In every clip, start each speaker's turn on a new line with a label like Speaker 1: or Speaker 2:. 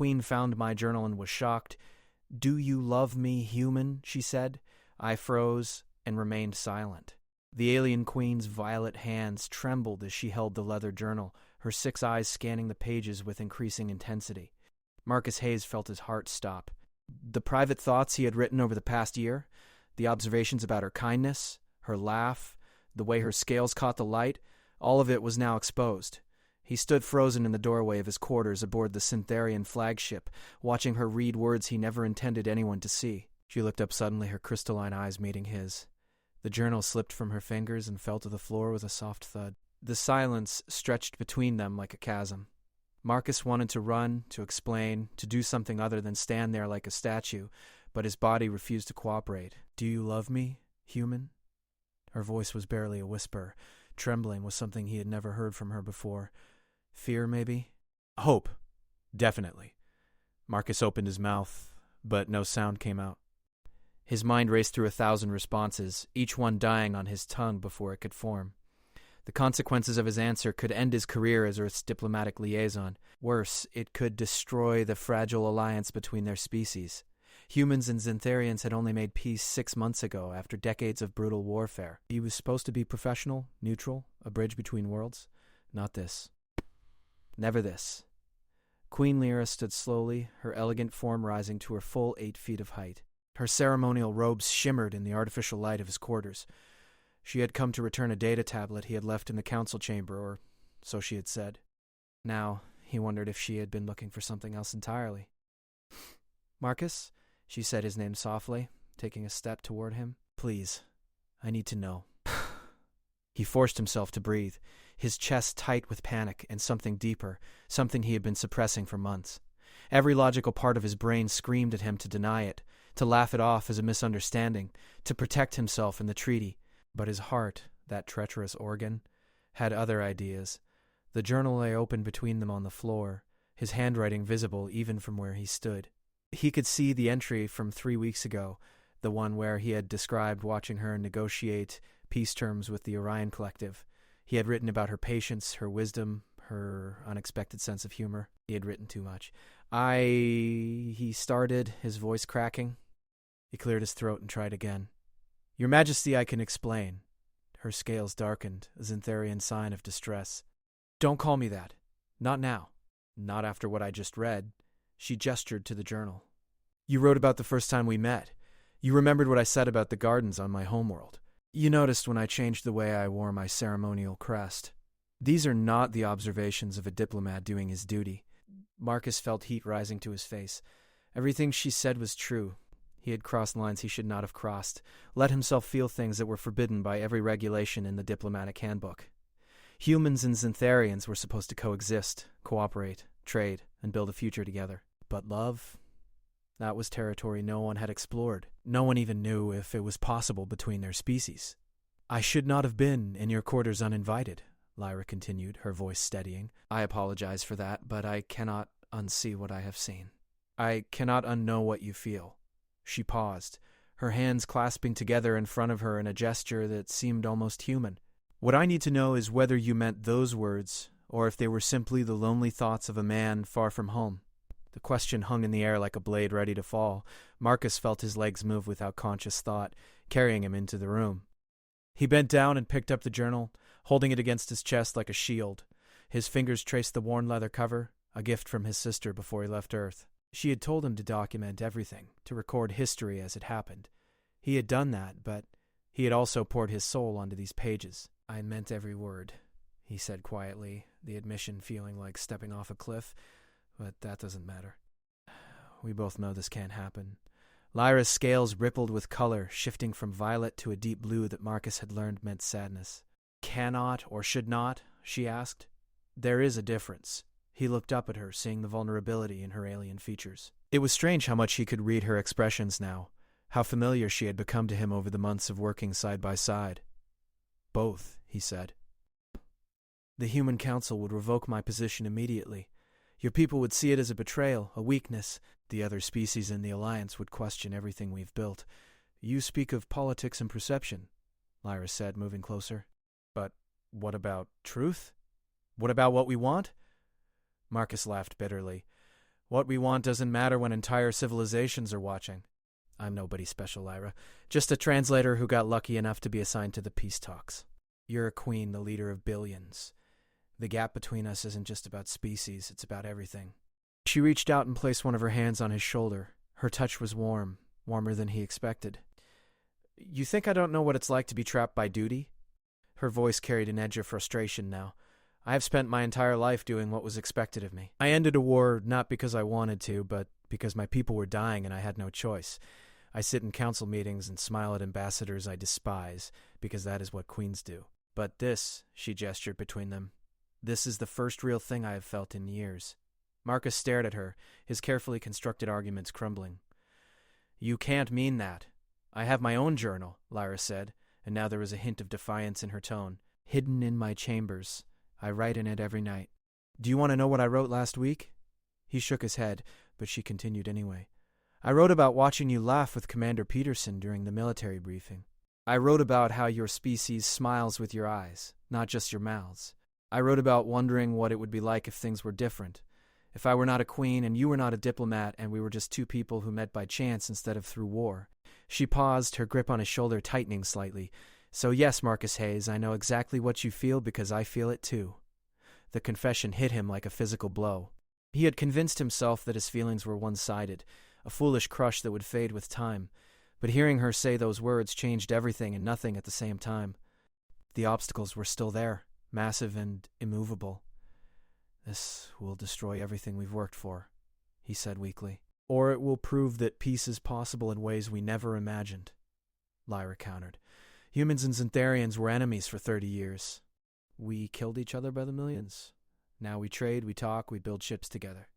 Speaker 1: Queen found my journal and was shocked. "Do you love me, human?" she said. I froze and remained silent. The alien queen's violet hands trembled as she held the leather journal, her 6 eyes scanning the pages with increasing intensity. Marcus Hayes felt his heart stop. The private thoughts he had written over the past year, the observations about her kindness, her laugh, the way her scales caught the light, all of it was now exposed. He stood frozen in the doorway of his quarters aboard the Syntherian flagship, watching her read words he never intended anyone to see. She looked up suddenly, her crystalline eyes meeting his. The journal slipped from her fingers and fell to the floor with a soft thud. The silence stretched between them like a chasm. Marcus wanted to run, to explain, to do something other than stand there like a statue, but his body refused to cooperate. "Do you love me, human?" Her voice was barely a whisper. Trembling was something he had never heard from her before. Fear, maybe? Hope. Definitely. Marcus opened his mouth, but no sound came out. His mind raced through 1,000 responses, each one dying on his tongue before it could form. The consequences of his answer could end his career as Earth's diplomatic liaison. Worse, it could destroy the fragile alliance between their species. Humans and Xantharians had only made peace 6 months ago after decades of brutal warfare. He was supposed to be professional, neutral, a bridge between worlds. Not this. Never this. Queen Lyra stood slowly, her elegant form rising to her full 8 feet of height. Her ceremonial robes shimmered in the artificial light of his quarters. She had come to return a data tablet he had left in the council chamber, or so she had said. Now, he wondered if she had been looking for something else entirely. "Marcus," she said his name softly, taking a step toward him. "Please, I need to know." He forced himself to breathe, his chest tight with panic and something deeper, something he had been suppressing for months. Every logical part of his brain screamed at him to deny it, to laugh it off as a misunderstanding, to protect himself in the treaty. But his heart, that treacherous organ, had other ideas. The journal lay open between them on the floor, his handwriting visible even from where he stood. He could see the entry from 3 weeks ago, the one where he had described watching her negotiate peace terms with the Orion Collective. He had written about her patience, her wisdom, her unexpected sense of humor. He had written too much. He started, his voice cracking. He cleared his throat and tried again. "Your Majesty, I can explain." Her scales darkened, a Xantharian sign of distress. "Don't call me that. Not now. Not after what I just read." She gestured to the journal. "You wrote about the first time we met. You remembered what I said about the gardens on my homeworld. You noticed when I changed the way I wore my ceremonial crest. These are not the observations of a diplomat doing his duty." Marcus felt heat rising to his face. Everything she said was true. He had crossed lines he should not have crossed, let himself feel things that were forbidden by every regulation in the diplomatic handbook. Humans and Xantharians were supposed to coexist, cooperate, trade, and build a future together. But love? That was territory no one had explored. No one even knew if it was possible between their species. "I should not have been in your quarters uninvited," Lyra continued, her voice steadying. "I apologize for that, but I cannot unsee what I have seen. I cannot unknow what you feel." She paused, her hands clasping together in front of her in a gesture that seemed almost human. "What I need to know is whether you meant those words, or if they were simply the lonely thoughts of a man far from home." The question hung in the air like a blade ready to fall. Marcus felt his legs move without conscious thought, carrying him into the room. He bent down and picked up the journal, holding it against his chest like a shield. His fingers traced the worn leather cover, a gift from his sister before he left Earth. She had told him to document everything, to record history as it happened. He had done that, but he had also poured his soul onto these pages. "I meant every word," he said quietly, the admission feeling like stepping off a cliff, but that doesn't matter. We both know this can't happen. Lyra's scales rippled with color, shifting from violet to a deep blue that Marcus had learned meant sadness. "Cannot or should not?" she asked. "There is a difference." He looked up at her, seeing the vulnerability in her alien features. It was strange how much he could read her expressions now, how familiar she had become to him over the months of working side by side. "Both," he said. "The Human Council would revoke my position immediately. Your people would see it as a betrayal, a weakness. The other species in the Alliance would question everything we've built. You speak of politics and perception," Lyra said, moving closer. "But what about truth? What about what we want?" Marcus laughed bitterly. What we want doesn't matter when entire civilizations are watching. I'm nobody special, Lyra. Just a translator who got lucky enough to be assigned to the peace talks. You're a queen, the leader of billions. The gap between us isn't just about species, it's about everything. She reached out and placed one of her hands on his shoulder. Her touch was warm, warmer than he expected. You think I don't know what it's like to be trapped by duty? Her voice carried an edge of frustration now. I have spent my entire life doing what was expected of me. I ended a war not because I wanted to, but because my people were dying and I had no choice. I sit in council meetings and smile at ambassadors I despise, because that is what queens do. But this, she gestured between them, this is the first real thing I have felt in years. Marcus stared at her, his carefully constructed arguments crumbling. You can't mean that. I have my own journal, Lyra said, and now there was a hint of defiance in her tone. Hidden in my chambers. I write in it every night. Do you want to know what I wrote last week? He shook his head, but she continued anyway. I wrote about watching you laugh with Commander Peterson during the military briefing. I wrote about how your species smiles with your eyes, not just your mouths. I wrote about wondering what it would be like if things were different. If I were not a queen and you were not a diplomat and we were just two people who met by chance instead of through war. She paused, her grip on his shoulder tightening slightly. So yes, Marcus Hayes, I know exactly what you feel because I feel it too. The confession hit him like a physical blow. He had convinced himself that his feelings were one-sided, a foolish crush that would fade with time. But hearing her say those words changed everything and nothing at the same time. The obstacles were still there, massive and immovable. This will destroy everything we've worked for, he said weakly. Or it will prove that peace is possible in ways we never imagined, Lyra countered. Humans and Xantharians were enemies for 30 years. We killed each other by the millions. Now we trade, we talk, we build ships together.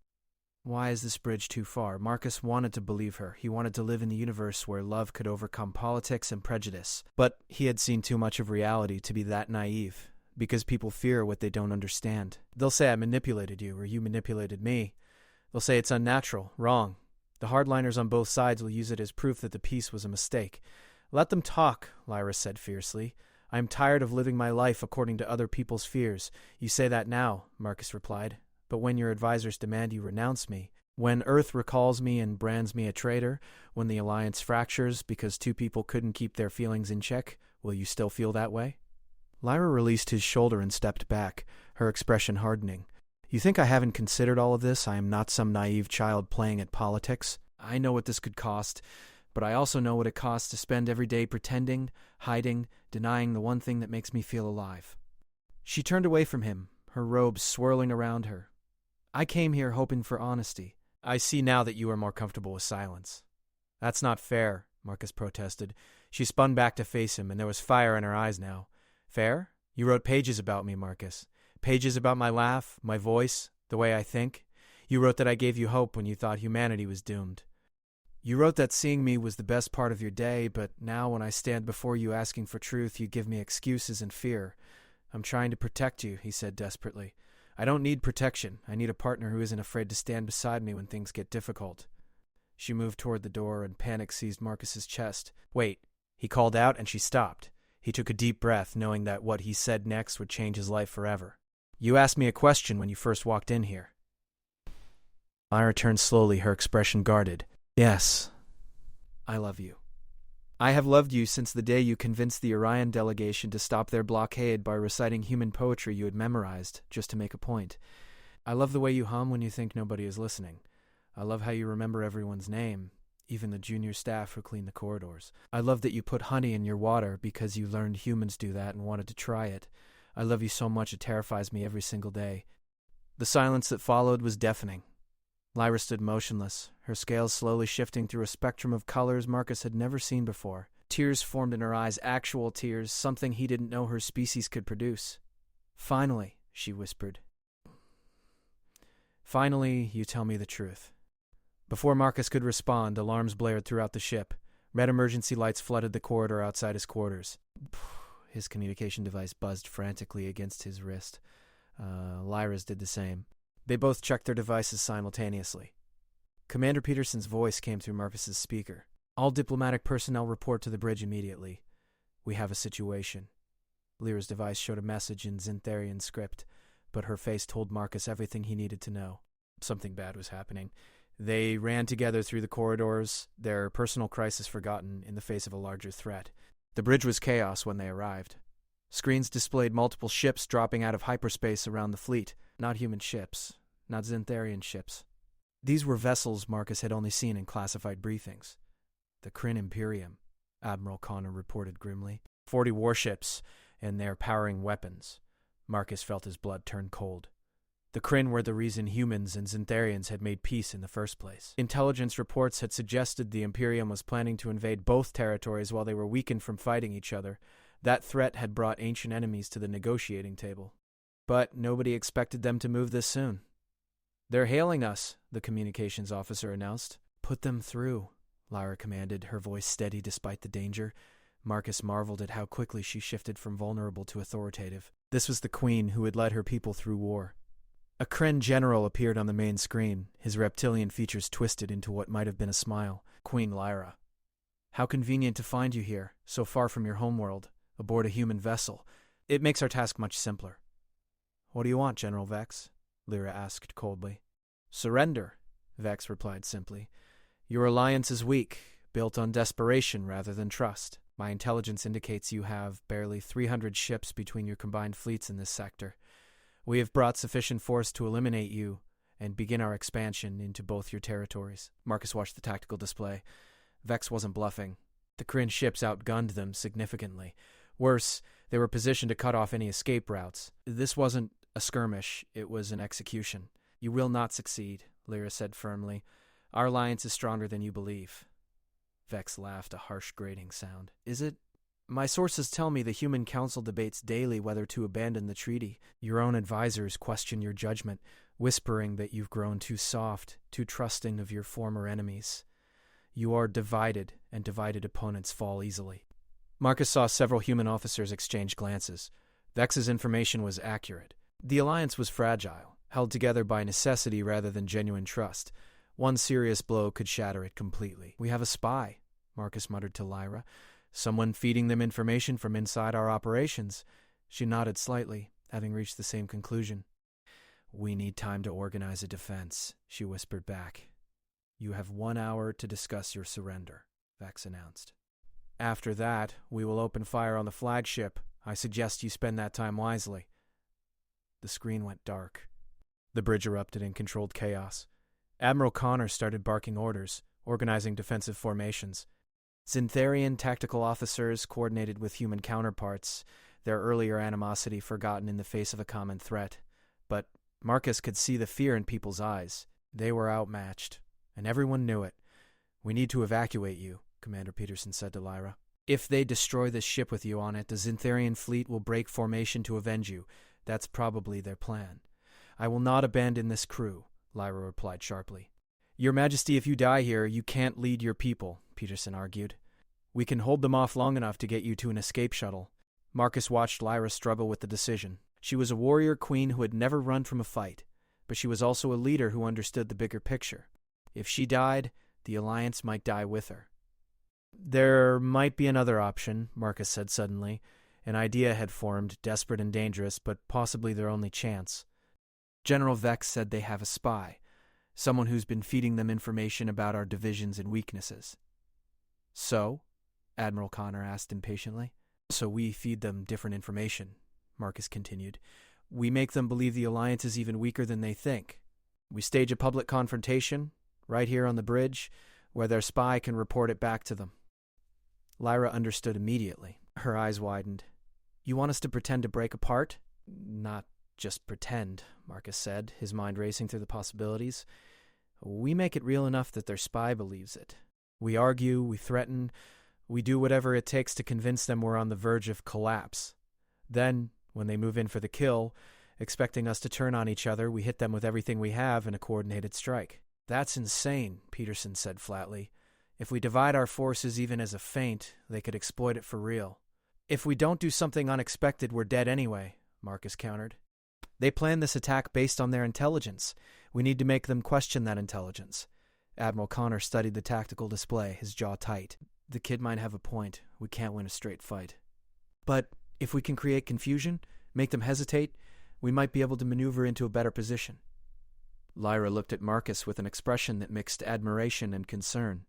Speaker 1: Why is this bridge too far? Marcus wanted to believe her. He wanted to live in the universe where love could overcome politics and prejudice. But he had seen too much of reality to be that naive, because people fear what they don't understand. They'll say I manipulated you, or you manipulated me. They'll say it's unnatural, wrong. The hardliners on both sides will use it as proof that the peace was a mistake. Let them talk, Lyra said fiercely. I am tired of living my life according to other people's fears. You say that now, Marcus replied. But when your advisors demand you renounce me, when Earth recalls me and brands me a traitor, when the alliance fractures because two people couldn't keep their feelings in check, will you still feel that way? Lyra released his shoulder and stepped back, her expression hardening. You think I haven't considered all of this? I am not some naive child playing at politics. I know what this could cost, but I also know what it costs to spend every day pretending, hiding, denying the one thing that makes me feel alive. She turned away from him, her robes swirling around her. I came here hoping for honesty. I see now that you are more comfortable with silence. That's not fair, Marcus protested. She spun back to face him, and there was fire in her eyes now. Fair? You wrote pages about me, Marcus. Pages about my laugh, my voice, the way I think. You wrote that I gave you hope when you thought humanity was doomed. You wrote that seeing me was the best part of your day, but now when I stand before you asking for truth, you give me excuses and fear. I'm trying to protect you, he said desperately. I don't need protection. I need a partner who isn't afraid to stand beside me when things get difficult. She moved toward the door and panic seized Marcus's chest. Wait, he called out and she stopped. He took a deep breath, knowing that what he said next would change his life forever. You asked me a question when you first walked in here. Lyra turned slowly, her expression guarded. Yes, I love you. I have loved you since the day you convinced the Orion delegation to stop their blockade by reciting human poetry you had memorized, just to make a point. I love the way you hum when you think nobody is listening. I love how you remember everyone's name, even the junior staff who clean the corridors. I love that you put honey in your water because you learned humans do that and wanted to try it. I love you so much it terrifies me every single day. The silence that followed was deafening. Lyra stood motionless, her scales slowly shifting through a spectrum of colors Marcus had never seen before. Tears formed in her eyes, actual tears, something he didn't know her species could produce. Finally, she whispered. Finally, you tell me the truth. Before Marcus could respond, alarms blared throughout the ship. Red emergency lights flooded the corridor outside his quarters. His communication device buzzed frantically against his wrist. Lyra's did the same. They both checked their devices simultaneously. Commander Peterson's voice came through Marcus's speaker. All diplomatic personnel report to the bridge immediately. We have a situation. Lyra's device showed a message in Xantharian script, but her face told Marcus everything he needed to know. Something bad was happening. They ran together through the corridors, their personal crisis forgotten in the face of a larger threat. The bridge was chaos when they arrived. Screens displayed multiple ships dropping out of hyperspace around the fleet. Not human ships, not Xantharian ships. These were vessels Marcus had only seen in classified briefings. The Kryn Imperium, Admiral Connor reported grimly. 40 warships, and they're powering weapons. Marcus felt his blood turn cold. The Kryn were the reason humans and Xantharians had made peace in the first place. Intelligence reports had suggested the Imperium was planning to invade both territories while they were weakened from fighting each other. That threat had brought ancient enemies to the negotiating table. But nobody expected them to move this soon. "They're hailing us," the communications officer announced. "Put them through," Lyra commanded, her voice steady despite the danger. Marcus marveled at how quickly she shifted from vulnerable to authoritative. This was the Queen who had led her people through war. A Kryn general appeared on the main screen, his reptilian features twisted into what might have been a smile. "Queen Lyra. How convenient to find you here, so far from your homeworld, aboard a human vessel. It makes our task much simpler." "What do you want, General Vex?" Lyra asked coldly. "Surrender," Vex replied simply. "Your alliance is weak, built on desperation rather than trust. My intelligence indicates you have barely 300 ships between your combined fleets in this sector. We have brought sufficient force to eliminate you and begin our expansion into both your territories." Marcus watched the tactical display. Vex wasn't bluffing. The Kryn ships outgunned them significantly. Worse, they were positioned to cut off any escape routes. This wasn't a skirmish, it was an execution. "You will not succeed," Lyra said firmly. "Our alliance is stronger than you believe." Vex laughed, a harsh grating sound. "Is it? My sources tell me the Human Council debates daily whether to abandon the treaty. Your own advisors question your judgment, whispering that you've grown too soft, too trusting of your former enemies. You are divided, and divided opponents fall easily." Marcus saw several human officers exchange glances. Vex's information was accurate. The alliance was fragile, held together by necessity rather than genuine trust. One serious blow could shatter it completely. "We have a spy," Marcus muttered to Lyra. "Someone feeding them information from inside our operations." She nodded slightly, having reached the same conclusion. "We need time to organize a defense," she whispered back. "You have 1 hour to discuss your surrender," Vex announced. "After that, we will open fire on the flagship. I suggest you spend that time wisely." The screen went dark. The bridge erupted in controlled chaos. Admiral Connor started barking orders, organizing defensive formations. Xantharian tactical officers coordinated with human counterparts, their earlier animosity forgotten in the face of a common threat. But Marcus could see the fear in people's eyes. They were outmatched, and everyone knew it. "We need to evacuate you," Commander Peterson said to Lyra. "If they destroy this ship with you on it, the Xantharian fleet will break formation to avenge you. That's probably their plan." "I will not abandon this crew," Lyra replied sharply. "Your Majesty, if you die here, you can't lead your people," Peterson argued. "We can hold them off long enough to get you to an escape shuttle." Marcus watched Lyra struggle with the decision. She was a warrior queen who had never run from a fight, but she was also a leader who understood the bigger picture. If she died, the alliance might die with her. "There might be another option," Marcus said suddenly. An idea had formed, desperate and dangerous, but possibly their only chance. "General Vex said they have a spy, someone who's been feeding them information about our divisions and weaknesses." "So?" Admiral Connor asked impatiently. "So we feed them different information," Marcus continued. "We make them believe the alliance is even weaker than they think. We stage a public confrontation, right here on the bridge, where their spy can report it back to them." Lyra understood immediately. Her eyes widened. "You want us to pretend to break apart?" "Not just pretend," Marcus said, his mind racing through the possibilities. "We make it real enough that their spy believes it. We argue, we threaten, we do whatever it takes to convince them we're on the verge of collapse. Then, when they move in for the kill, expecting us to turn on each other, we hit them with everything we have in a coordinated strike." "That's insane," Peterson said flatly. "If we divide our forces even as a feint, they could exploit it for real." "If we don't do something unexpected, we're dead anyway," Marcus countered. "They planned this attack based on their intelligence. We need to make them question that intelligence." Admiral Connor studied the tactical display, his jaw tight. "The kid might have a point. We can't win a straight fight. But if we can create confusion, make them hesitate, we might be able to maneuver into a better position." Lyra looked at Marcus with an expression that mixed admiration and concern.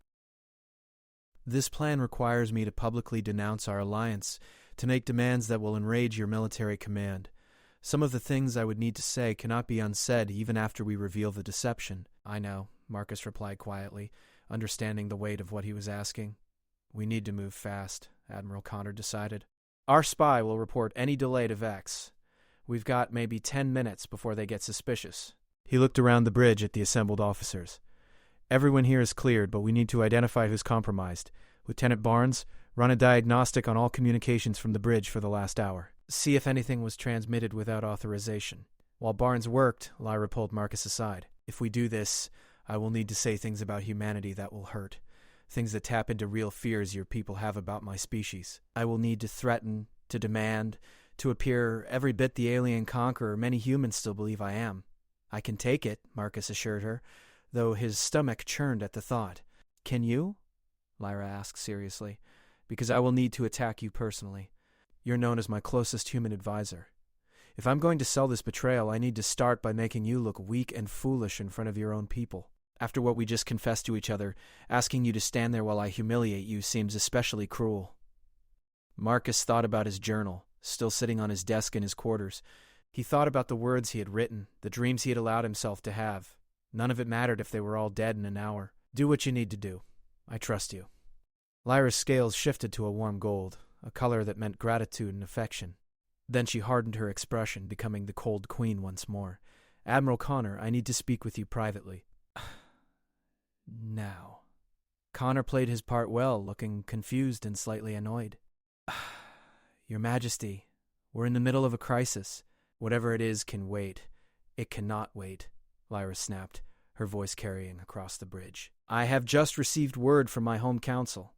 Speaker 1: This plan requires me to publicly denounce our alliance, to make demands that will enrage your military command. Some of the things I would need to say cannot be unsaid even after we reveal the deception. I know, Marcus replied quietly, understanding the weight of what he was asking. We need to move fast, Admiral Connor decided. Our spy will report any delay to Vex. We've got maybe 10 minutes before they get suspicious. He looked around the bridge at the assembled officers. Everyone here is cleared, but we need to identify who's compromised. Lieutenant Barnes, run a diagnostic on all communications from the bridge for the last hour. See if anything was transmitted without authorization. While Barnes worked, Lyra pulled Marcus aside. If we do this, I will need to say things about humanity that will hurt. Things that tap into real fears your people have about my species. I will need to threaten, to demand, to appear every bit the alien conqueror many humans still believe I am. I can take it, Marcus assured her, though his stomach churned at the thought. Can you? Lyra asked seriously. Because I will need to attack you personally. You're known as my closest human advisor. If I'm going to sell this betrayal, I need to start by making you look weak and foolish in front of your own people. After what we just confessed to each other, asking you to stand there while I humiliate you seems especially cruel. Marcus thought about his journal, still sitting on his desk in his quarters. He thought about the words he had written, the dreams he had allowed himself to have. None of it mattered if they were all dead in an hour. Do what you need to do. I trust you. Lyra's scales shifted to a warm gold, a color that meant gratitude and affection. Then she hardened her expression, becoming the cold queen once more. Admiral Connor, I need to speak with you privately. Now. Connor played his part well, looking confused and slightly annoyed. Your Majesty, we're in the middle of a crisis. Whatever it is can wait. It cannot wait, Lyra snapped, her voice carrying across the bridge. I have just received word from my home council.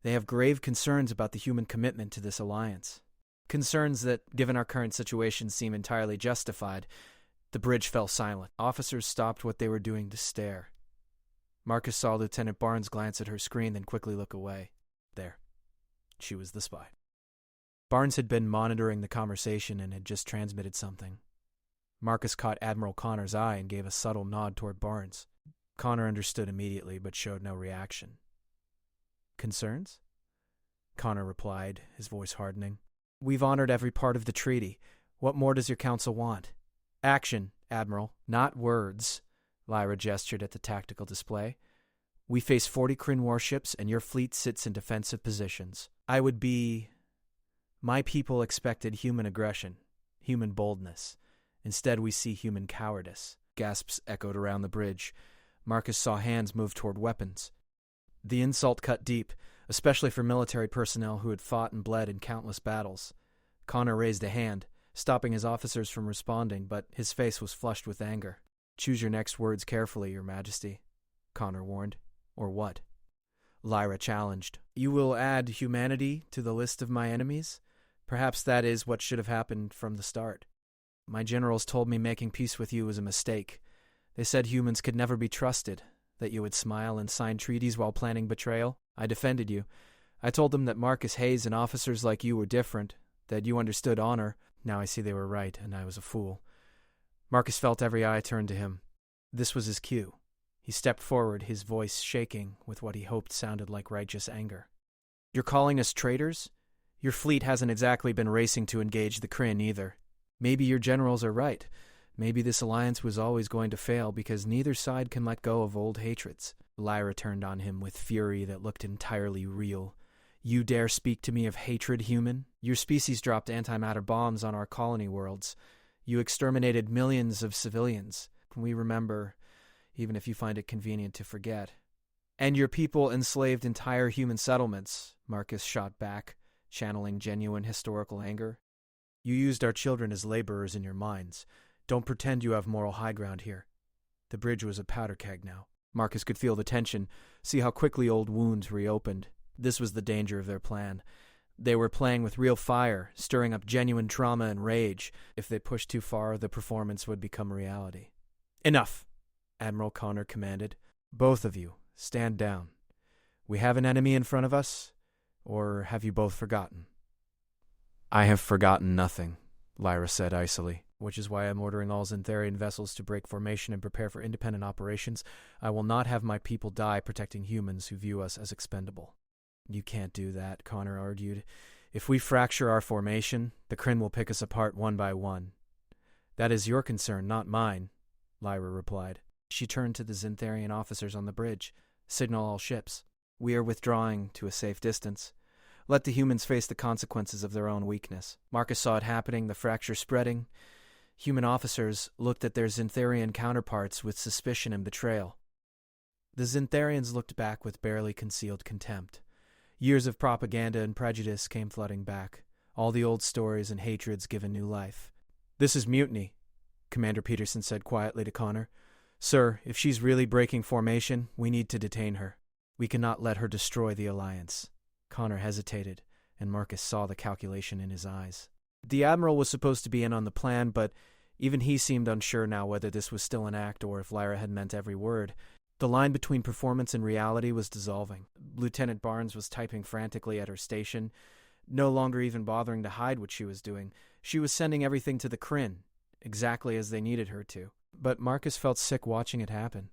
Speaker 1: They have grave concerns about the human commitment to this alliance. Concerns that, given our current situation, seem entirely justified. The bridge fell silent. Officers stopped what they were doing to stare. Marcus saw Lieutenant Barnes glance at her screen, then quickly look away. There. She was the spy. Barnes had been monitoring the conversation and had just transmitted something. Marcus caught Admiral Connor's eye and gave a subtle nod toward Barnes. Connor understood immediately, but showed no reaction. Concerns? Connor replied, his voice hardening. We've honored every part of the treaty. What more does your council want? Action, Admiral, not words. Lyra gestured at the tactical display. We face 40 Kryn warships, and your fleet sits in defensive positions. My people expected human aggression, human boldness. Instead, we see human cowardice. Gasps echoed around the bridge. Marcus saw hands move toward weapons. The insult cut deep, especially for military personnel who had fought and bled in countless battles. Connor raised a hand, stopping his officers from responding, but his face was flushed with anger. Choose your next words carefully, Your Majesty, Connor warned. Or what? Lyra challenged. You will add humanity to the list of my enemies? Perhaps that is what should have happened from the start. My generals told me making peace with you was a mistake. They said humans could never be trusted, that you would smile and sign treaties while planning betrayal. I defended you. I told them that Marcus Hayes and officers like you were different, that you understood honor. Now I see they were right, and I was a fool. Marcus felt every eye turned to him. This was his cue. He stepped forward, his voice shaking with what he hoped sounded like righteous anger. You're calling us traitors? Your fleet hasn't exactly been racing to engage the Kryn either. Maybe your generals are right. Maybe this alliance was always going to fail because neither side can let go of old hatreds. Lyra turned on him with fury that looked entirely real. You dare speak to me of hatred, human? Your species dropped antimatter bombs on our colony worlds. You exterminated millions of civilians. We remember, even if you find it convenient to forget. And your people enslaved entire human settlements, Marcus shot back, channeling genuine historical anger. You used our children as laborers in your mines. Don't pretend you have moral high ground here. The bridge was a powder keg now. Marcus could feel the tension, see how quickly old wounds reopened. This was the danger of their plan. They were playing with real fire, stirring up genuine trauma and rage. If they pushed too far, the performance would become reality. Enough, Admiral Connor commanded. Both of you, stand down. We have an enemy in front of us, or have you both forgotten? I have forgotten nothing, Lyra said icily. which is why I'm ordering all Xantharian vessels to break formation and prepare for independent operations. I will not have my people die protecting humans who view us as expendable." "You can't do that," Connor argued. "If we fracture our formation, the Kryn will pick us apart one by one." "That is your concern, not mine," Lyra replied. She turned to the Xantharian officers on the bridge. "Signal all ships. We are withdrawing to a safe distance. Let the humans face the consequences of their own weakness." Marcus saw it happening, the fracture spreading. Human officers looked at their Xantharian counterparts with suspicion and betrayal. The Xantharians looked back with barely concealed contempt. Years of propaganda and prejudice came flooding back, all the old stories and hatreds given new life. "This is mutiny," Commander Peterson said quietly to Connor. "Sir, if she's really breaking formation, we need to detain her. We cannot let her destroy the Alliance." Connor hesitated, and Marcus saw the calculation in his eyes. The Admiral was supposed to be in on the plan, but even he seemed unsure now whether this was still an act or if Lyra had meant every word. The line between performance and reality was dissolving. Lieutenant Barnes was typing frantically at her station, no longer even bothering to hide what she was doing. She was sending everything to the Kryn, exactly as they needed her to. But Marcus felt sick watching it happen.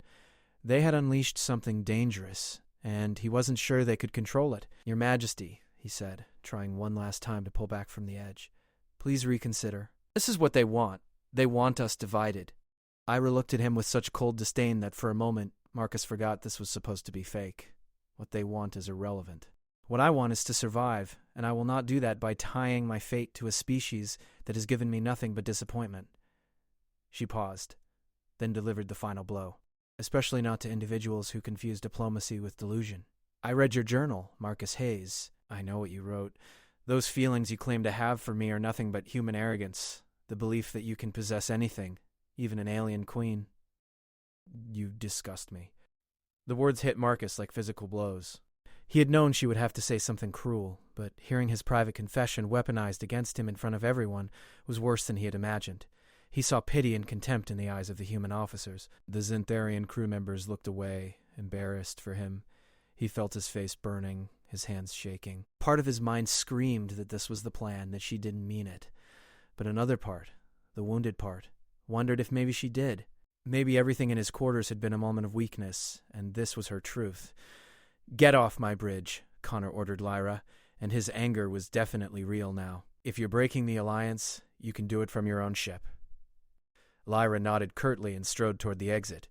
Speaker 1: They had unleashed something dangerous, and he wasn't sure they could control it. "Your Majesty," he said, trying one last time to pull back from the edge. "Please reconsider. This is what they want. They want us divided." Ira looked at him with such cold disdain that for a moment Marcus forgot this was supposed to be fake. What they want is irrelevant. "What I want is to survive, and I will not do that by tying my fate to a species that has given me nothing but disappointment." She paused, then delivered the final blow. "Especially not to individuals who confuse diplomacy with delusion. I read your journal, Marcus Hayes. I know what you wrote. Those feelings you claim to have for me are nothing but human arrogance, the belief that you can possess anything, even an alien queen." "You disgust me." The words hit Marcus like physical blows. He had known she would have to say something cruel, but hearing his private confession weaponized against him in front of everyone was worse than he had imagined. He saw pity and contempt in the eyes of the human officers. The Xantharian crew members looked away, embarrassed for him. He felt his face burning, his hands shaking. Part of his mind screamed that this was the plan, that she didn't mean it. But another part, the wounded part, wondered if maybe she did. Maybe everything in his quarters had been a moment of weakness, and this was her truth. "Get off my bridge," Connor ordered Lyra, and his anger was definitely real now. "If you're breaking the Alliance, you can do it from your own ship." Lyra nodded curtly and strode toward the exit.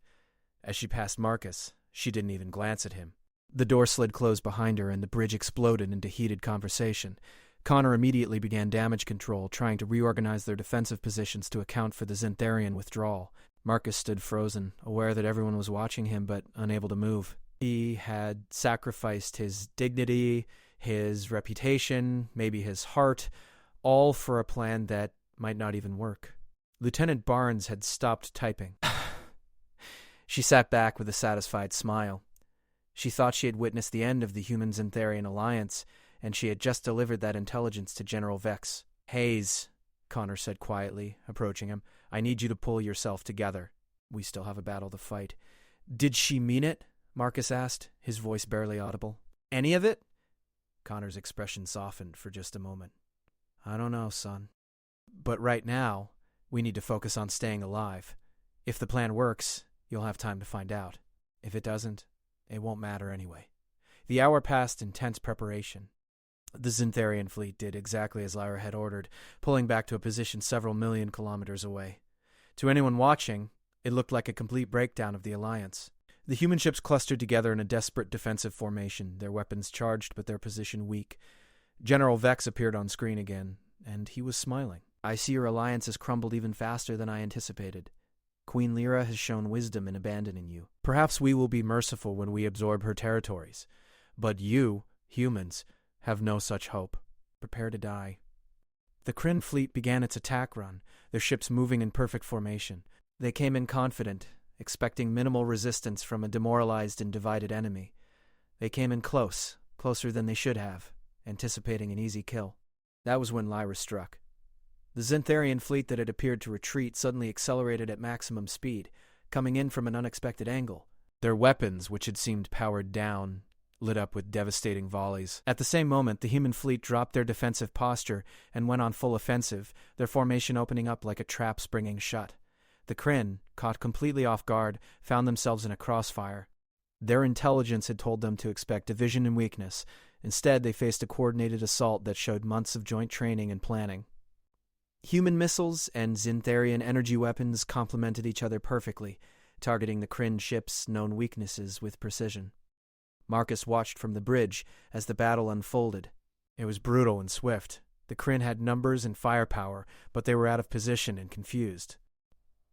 Speaker 1: As she passed Marcus, she didn't even glance at him. The door slid closed behind her, and the bridge exploded into heated conversation. Connor immediately began damage control, trying to reorganize their defensive positions to account for the Xantharian withdrawal. Marcus stood frozen, aware that everyone was watching him but unable to move. He had sacrificed his dignity, his reputation, maybe his heart, all for a plan that might not even work. Lieutenant Barnes had stopped typing. She sat back with a satisfied smile. She thought she had witnessed the end of the Human-Xantharian alliance, and she had just delivered that intelligence to General Vex. "Hayes," Connor said quietly, approaching him, "I need you to pull yourself together. We still have a battle to fight." "Did she mean it?" Marcus asked, his voice barely audible. "Any of it?" Connor's expression softened for just a moment. "I don't know, son. But right now, we need to focus on staying alive. If the plan works, you'll have time to find out. If it doesn't, it won't matter anyway." The hour passed in tense preparation. The Xantharian fleet did exactly as Lyra had ordered, pulling back to a position several million kilometers away. To anyone watching, it looked like a complete breakdown of the Alliance. The human ships clustered together in a desperate defensive formation, their weapons charged but their position weak. General Vex appeared on screen again, and he was smiling. "I see your alliance has crumbled even faster than I anticipated. Queen Lyra has shown wisdom in abandoning you. Perhaps we will be merciful when we absorb her territories. But you, humans, have no such hope. Prepare to die." The Kryn fleet began its attack run, their ships moving in perfect formation. They came in confident, expecting minimal resistance from a demoralized and divided enemy. They came in close, closer than they should have, anticipating an easy kill. That was when Lyra struck. The Xantharian fleet that had appeared to retreat suddenly accelerated at maximum speed, coming in from an unexpected angle. Their weapons, which had seemed powered down, lit up with devastating volleys. At the same moment, the human fleet dropped their defensive posture and went on full offensive, their formation opening up like a trap springing shut. The Kryn, caught completely off guard, found themselves in a crossfire. Their intelligence had told them to expect division and weakness. Instead, they faced a coordinated assault that showed months of joint training and planning. Human missiles and Xantharian energy weapons complemented each other perfectly, targeting the Kryn ship's known weaknesses with precision. Marcus watched from the bridge as the battle unfolded. It was brutal and swift. The Kryn had numbers and firepower, but they were out of position and confused.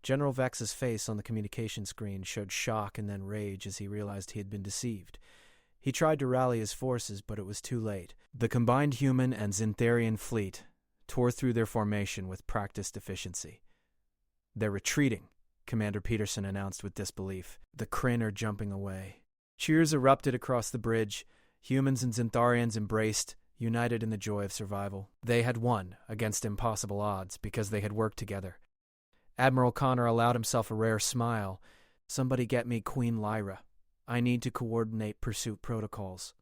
Speaker 1: General Vex's face on the communication screen showed shock and then rage as he realized he had been deceived. He tried to rally his forces, but it was too late. The combined human and Xantharian fleet tore through their formation with practiced efficiency. "They're retreating," Commander Peterson announced with disbelief. "The Kryn are jumping away." Cheers erupted across the bridge. Humans and Xantharians embraced, united in the joy of survival. They had won against impossible odds because they had worked together. Admiral Connor allowed himself a rare smile. "Somebody get me Queen Lyra. I need to coordinate pursuit protocols."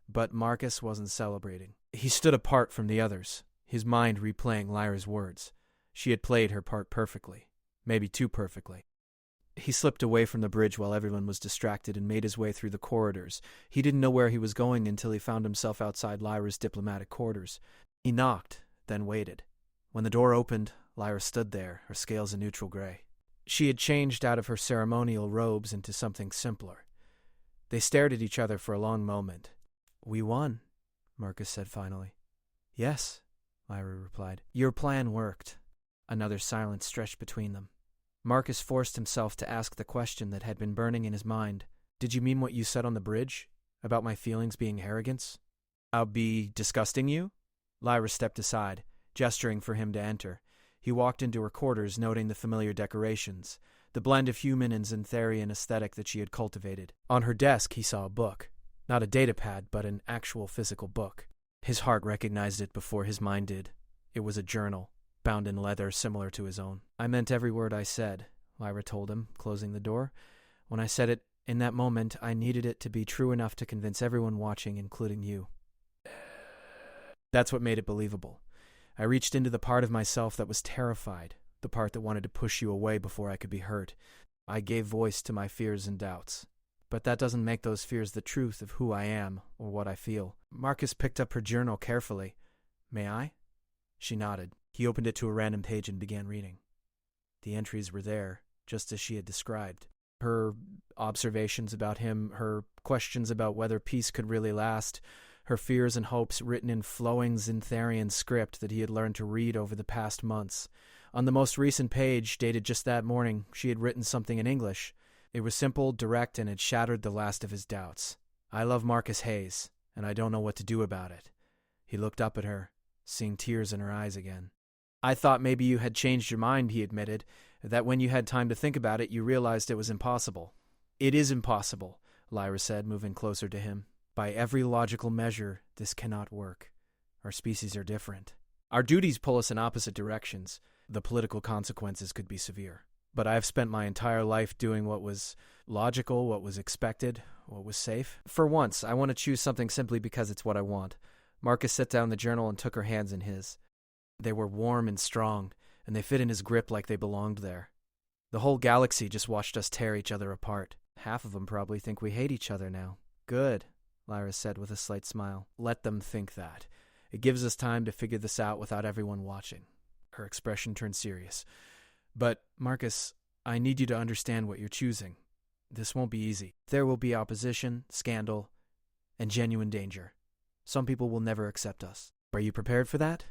Speaker 1: But Marcus wasn't celebrating. He stood apart from the others, his mind replaying Lyra's words. She had played her part perfectly, maybe too perfectly. He slipped away from the bridge while everyone was distracted and made his way through the corridors. He didn't know where he was going until he found himself outside Lyra's diplomatic quarters. He knocked, then waited. When the door opened, Lyra stood there, her scales a neutral gray. She had changed out of her ceremonial robes into something simpler. They stared at each other for a long moment. "We won," Marcus said finally. "Yes," Lyra replied. "Your plan worked." Another silence stretched between them. Marcus forced himself to ask the question that had been burning in his mind. "Did you mean what you said on the bridge? About my feelings being arrogance? I'll be disgusting you?" Lyra stepped aside, gesturing for him to enter. He walked into her quarters, noting the familiar decorations, the blend of human and Xantharian aesthetic that she had cultivated. On her desk, he saw a book. Not a datapad, but an actual physical book. His heart recognized it before his mind did. It was a journal, bound in leather similar to his own. "I meant every word I said," Lyra told him, closing the door. "When I said it in that moment, I needed it to be true enough to convince everyone watching, including you. That's what made it believable. I reached into the part of myself that was terrified, the part that wanted to push you away before I could be hurt. I gave voice to my fears and doubts. But that doesn't make those fears the truth of who I am or what I feel." Marcus picked up her journal carefully. "May I?" She nodded. He opened it to a random page and began reading. The entries were there, just as she had described. Her observations about him, her questions about whether peace could really last, her fears and hopes written in flowing Xantharian script that he had learned to read over the past months. On the most recent page, dated just that morning, she had written something in English. It was simple, direct, and had shattered the last of his doubts. "I love Marcus Hayes, and I don't know what to do about it." He looked up at her, seeing tears in her eyes again. "I thought maybe you had changed your mind," he admitted, "that when you had time to think about it, you realized it was impossible." "It is impossible," Lyra said, moving closer to him. "By every logical measure, this cannot work. Our species are different. Our duties pull us in opposite directions. The political consequences could be severe. But I have spent my entire life doing what was logical, what was expected, what was safe. For once, I want to choose something simply because it's what I want." Marcus set down the journal and took her hands in his. They were warm and strong, and they fit in his grip like they belonged there. "The whole galaxy just watched us tear each other apart. Half of them probably think we hate each other now." "Good," Lyra said with a slight smile. "Let them think that. It gives us time to figure this out without everyone watching." Her expression turned serious. "But, Marcus, I need you to understand what you're choosing. This won't be easy. There will be opposition, scandal, and genuine danger. Some people will never accept us. Are you prepared for that?"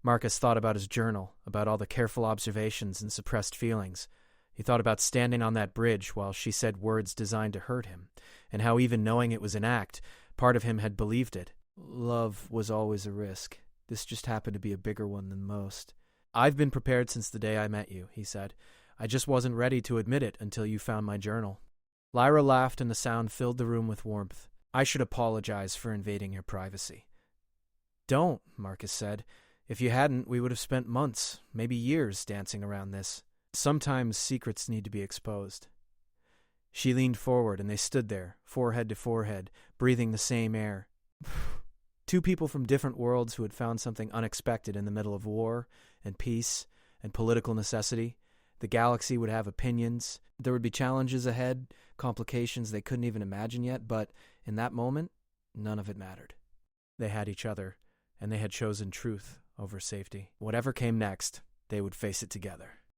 Speaker 1: Marcus thought about his journal, about all the careful observations and suppressed feelings. He thought about standing on that bridge while she said words designed to hurt him, and how even knowing it was an act, part of him had believed it. Love was always a risk. This just happened to be a bigger one than most. "I've been prepared since the day I met you," he said. "I just wasn't ready to admit it until you found my journal." Lyra laughed, and the sound filled the room with warmth. "I should apologize for invading your privacy." "Don't," Marcus said. "If you hadn't, we would have spent months, maybe years, dancing around this. Sometimes secrets need to be exposed." She leaned forward, and they stood there, forehead to forehead, breathing the same air. Two people from different worlds who had found something unexpected in the middle of war and peace and political necessity. The galaxy would have opinions. There would be challenges ahead, complications they couldn't even imagine yet, but in that moment, none of it mattered. They had each other, and they had chosen truth over safety. Whatever came next, they would face it together.